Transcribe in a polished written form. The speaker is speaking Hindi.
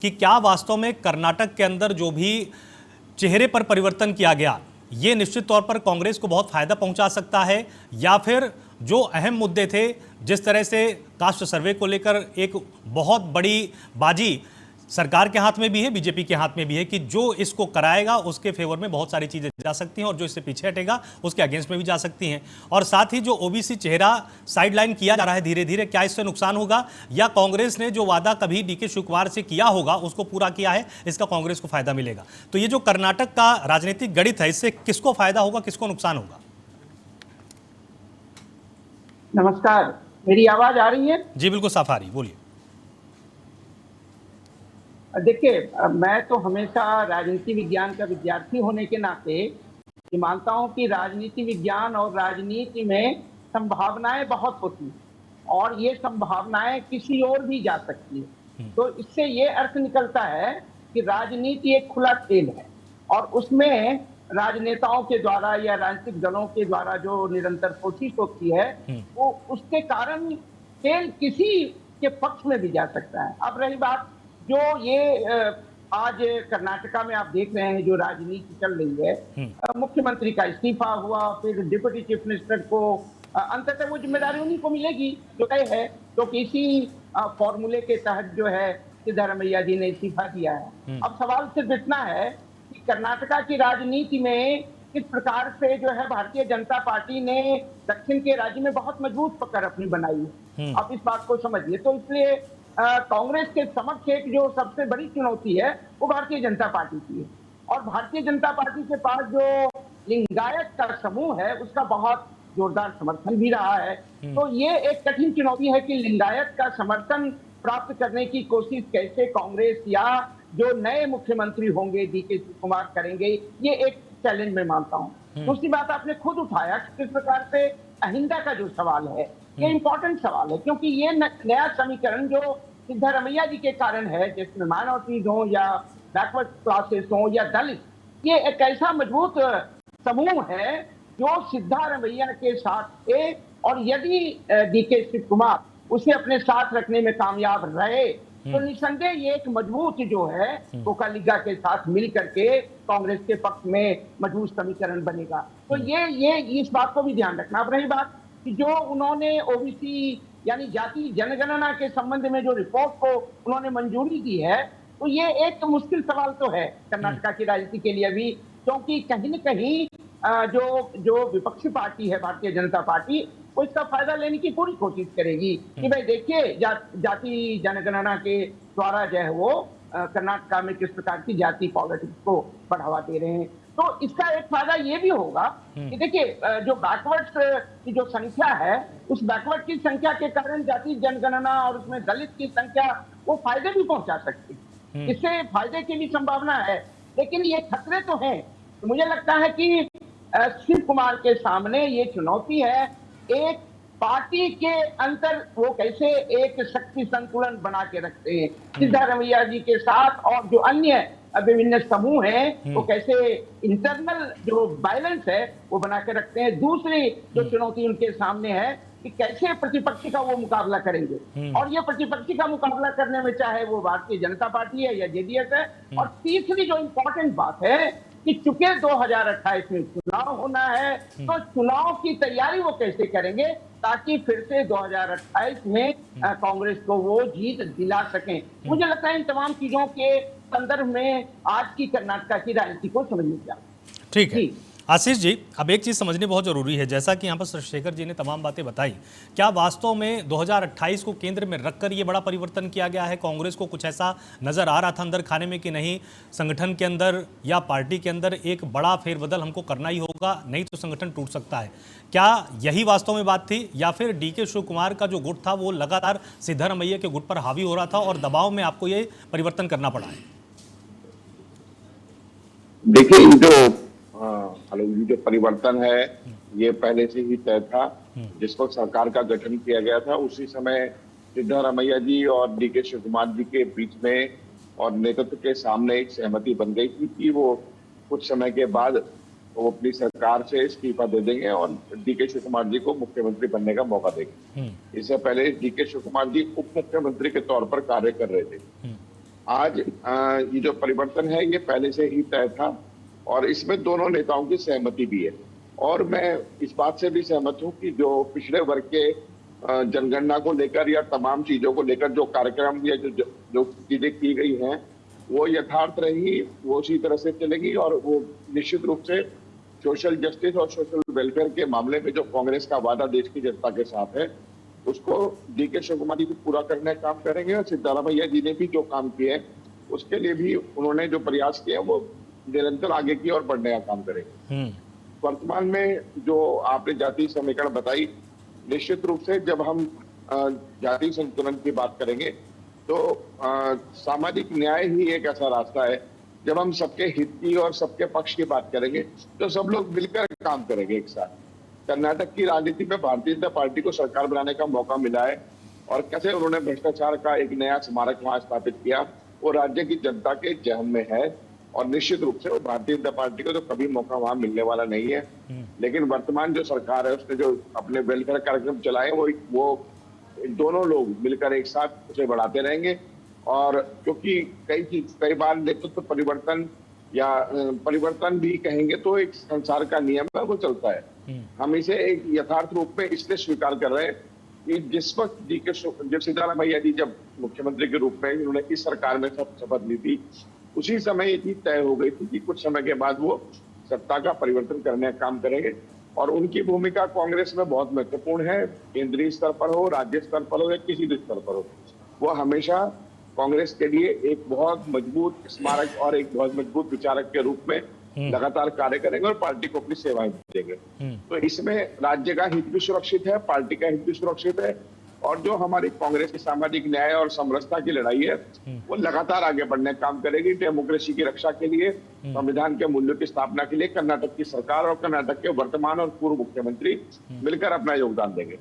कि क्या वास्तव में कर्नाटक के अंदर जो भी चेहरे पर परिवर्तन किया गया ये निश्चित तौर पर कांग्रेस को बहुत फायदा पहुंचा सकता है, या फिर जो अहम मुद्दे थे, जिस तरह से कास्ट सर्वे को लेकर एक बहुत बड़ी बाजी सरकार के हाथ में भी है, बीजेपी के हाथ में भी है कि जो इसको कराएगा उसके फेवर में बहुत सारी चीजें जा सकती हैं और जो इससे पीछे हटेगा उसके अगेंस्ट में भी जा सकती हैं। और साथ ही जो ओबीसी चेहरा साइडलाइन किया जा रहा है धीरे धीरे, क्या इससे नुकसान होगा, या कांग्रेस ने जो वादा कभी डीके शिव कुमार से किया होगा उसको पूरा किया है, इसका कांग्रेस को फायदा मिलेगा। तो ये जो कर्नाटक का राजनीतिक गणित है, इससे किसको फायदा होगा, किसको नुकसान होगा? नमस्कार, मेरी आवाज आ रही है? जी बिल्कुल साफ आ रही, बोलिए। देखिए, मैं तो हमेशा राजनीति विज्ञान का विद्यार्थी होने के नाते ये मानता हूं कि राजनीति विज्ञान और राजनीति में संभावनाएं बहुत होती हैं और ये संभावनाएं किसी और भी जा सकती है। तो इससे ये अर्थ निकलता है कि राजनीति एक खुला खेल है और उसमें राजनेताओं के द्वारा या राजनीतिक दलों के द्वारा जो निरंतर कोशिश होती है वो उसके कारण खेल किसी के पक्ष में भी जा सकता है। अब रही बात जो ये आज कर्नाटका में आप देख रहे हैं जो राजनीति चल रही है, मुख्यमंत्री का इस्तीफा हुआ, फिर डिप्टी चीफ मिनिस्टर को अंततः वो जिम्मेदारी उन्हीं को मिलेगी जो तय है। तो किसी फॉर्मूले के तहत जो है सिद्धारमैया जी ने इस्तीफा दिया है। अब सवाल सिर्फ इतना है कि कर्नाटका की राजनीति में किस प्रकार से जो है भारतीय जनता पार्टी ने दक्षिण के राज्य में बहुत मजबूत पकड़ अपनी बनाई है। अब इस बात को समझिए। तो इसलिए कांग्रेस के समक्ष एक जो सबसे बड़ी चुनौती है वो भारतीय जनता पार्टी की है और भारतीय जनता पार्टी के पास जो लिंगायत का समूह है उसका बहुत जोरदार समर्थन भी रहा है। तो ये एक कठिन चुनौती है कि लिंगायत का समर्थन प्राप्त करने की कोशिश कैसे कांग्रेस या जो नए मुख्यमंत्री होंगे डीके शिव कुमार करेंगे, ये एक चैलेंज मैं मानता हूँ। दूसरी बात आपने खुद उठाया किस प्रकार से अहिंदा का जो सवाल है ये इंपॉर्टेंट सवाल है, क्योंकि ये नया समीकरण जो सिद्धारमैया जी के कारण है, जिसमें माइनॉरिटीज हो या बैकवर्ड क्लासेस हो या दलित, ये एक ऐसा मजबूत समूह है जो सिद्धारमैया के साथ थे और यदि डीके शिव कुमार उसे अपने साथ रखने में कामयाब रहे तो निसंदेह ये एक मजबूत जो है कोकालिगा के साथ मिल करके कांग्रेस के पक्ष में मजबूत समीकरण बनेगा। तो ये इस बात को भी ध्यान रखना। अब रही बात कि जो उन्होंने ओबीसी यानी जाति जनगणना के संबंध में जो रिपोर्ट को उन्होंने मंजूरी दी है, तो ये एक मुश्किल सवाल तो है कर्नाटका की राजनीति के लिए भी, क्योंकि कहीं न कहीं जो विपक्षी पार्टी है भारतीय जनता पार्टी वो इसका फायदा लेने की पूरी कोशिश करेगी कि भाई देखिए जाति जनगणना के द्वारा जो है वो कर्नाटका में किस प्रकार की जाति पॉलिटिक्स को बढ़ावा दे रहे हैं। तो इसका एक फायदा ये भी होगा कि देखिए जो बैकवर्ड की जो संख्या है उस बैकवर्ड की संख्या के कारण जाति जनगणना और उसमें दलित की संख्या वो फायदे भी पहुंचा सकती है। इससे फायदे की भी संभावना है, लेकिन ये खतरे तो हैं। तो मुझे लगता है कि शिव कुमार के सामने ये चुनौती है एक पार्टी के अंदर वो कैसे एक शक्ति संतुलन बना के रखते हैं सिद्धारमैया जी के साथ और जो अन्य विभिन्न समूह हैं वो कैसे इंटरनल जो बैलेंस है वो बना के रखते हैं। दूसरी जो चुनौती उनके सामने है कि कैसे प्रतिपक्षी का वो मुकाबला करेंगे और ये प्रतिपक्षी का मुकाबला करने में चाहे वो भारतीय जनता पार्टी है या जेडीएस है। और तीसरी जो इंपॉर्टेंट बात है कि चूंकि 2028 में चुनाव होना है तो चुनाव की तैयारी वो कैसे करेंगे ताकि फिर से 2028 में कांग्रेस को वो जीत दिला सकें। मुझे लगता है इन तमाम चीजों के संदर्भ में आज की कर्नाटका की राजनीति को समझनी चाहिए। ठीक है आशीष जी, अब एक चीज़ समझनी बहुत ज़रूरी है, जैसा कि यहाँ पर शेखर जी ने तमाम बातें बताई, क्या वास्तव में 2028 को केंद्र में रखकर ये बड़ा परिवर्तन किया गया है? कांग्रेस को कुछ ऐसा नज़र आ रहा था अंदर खाने में कि नहीं, संगठन के अंदर या पार्टी के अंदर एक बड़ा फेरबदल हमको करना ही होगा, नहीं तो संगठन टूट सकता है? क्या यही वास्तव में बात थी, या फिर डीके शिव कुमार का जो गुट था वो लगातार सिद्धारमैया के गुट पर हावी हो रहा था और दबाव में आपको ये परिवर्तन करना पड़ा है? देखिए ये जो परिवर्तन है ये पहले से ही तय था। जिस वक्त सरकार का गठन किया गया था उसी समय सिद्धारमैया जी और डीके शिव कुमार जी के बीच में और नेतृत्व के सामने एक सहमति बन गई थी कि वो कुछ समय के बाद वो अपनी सरकार से इस्तीफा दे देंगे और डीके शिव कुमार जी को मुख्यमंत्री बनने का मौका देंगे। इससे पहले डीके शिव कुमार जी उप मुख्यमंत्री के तौर पर कार्य कर रहे थे। आज ये जो परिवर्तन है ये पहले से ही तय था और इसमें दोनों नेताओं की सहमति भी है। और मैं इस बात से भी सहमत हूं कि जो पिछड़े वर्ग के जनगणना को लेकर या तमाम चीजों को लेकर जो कार्यक्रम या जो चीजें की गई हैं वो यथार्थ रही, वो उसी तरह से चलेगी। और वो निश्चित रूप से सोशल जस्टिस और सोशल वेलफेयर के मामले में जो कांग्रेस का वादा देश की जनता के साथ है उसको डीके शिव कुमार जी भी पूरा करने का काम करेंगे। और सिद्धारमैया जी ने भी जो काम किए हैं उसके लिए भी उन्होंने जो प्रयास किए वो निरंतर आगे की ओर बढ़ने का काम करेंगे। वर्तमान में जो आपने जातीय समीकरण बताई, निश्चित रूप से जब हम जातीय संतुलन की बात करेंगे तो सामाजिक न्याय ही एक ऐसा रास्ता है। जब हम सबके हित की और सबके पक्ष की बात करेंगे तो सब लोग मिलकर काम करेंगे एक साथ। कर्नाटक की राजनीति में भारतीय जनता पार्टी को सरकार बनाने का मौका मिला है और कैसे उन्होंने भ्रष्टाचार का एक नया स्मारक वहां स्थापित किया वो राज्य की जनता के जहन में है। और निश्चित रूप से वो भारतीय जनता पार्टी को तो कभी मौका वहां मिलने वाला नहीं है। लेकिन वर्तमान जो सरकार है उसने जो अपने वेलफेयर कार्यक्रम चलाए वो दोनों लोग मिलकर एक साथ उसे बढ़ाते रहेंगे। और क्योंकि कई बार नेतृत्व परिवर्तन या परिवर्तन भी कहेंगे तो एक संसार का नियम है, वो चलता है। हम इसे एक यथार्थ रूप में इसलिए स्वीकार कर रहे हैं कि जिस वक्त जब सिद्धारमैया जी जब मुख्यमंत्री के रूप में उन्होंने इस सरकार में शपथ ली थी उसी समय ये चीज तय हो गई थी कि कुछ समय के बाद वो सत्ता का परिवर्तन करने का काम करेंगे। और उनकी भूमिका कांग्रेस में बहुत महत्वपूर्ण है, केंद्रीय स्तर पर हो, राज्य स्तर पर हो या किसी भी स्तर पर हो। वो हमेशा कांग्रेस के लिए एक बहुत मजबूत स्मारक और एक बहुत मजबूत विचारक के रूप में लगातार कार्य करेंगे और पार्टी को अपनी सेवाएं देंगे। तो इसमें राज्य का हित भी सुरक्षित है, पार्टी का हित भी सुरक्षित है और जो हमारी कांग्रेस की सामाजिक न्याय और समरसता की लड़ाई है वो लगातार आगे बढ़ने का काम करेगी। डेमोक्रेसी की रक्षा के लिए, संविधान के मूल्यों की स्थापना के लिए कर्नाटक की सरकार और कर्नाटक के वर्तमान और पूर्व मुख्यमंत्री मिलकर अपना योगदान देंगे।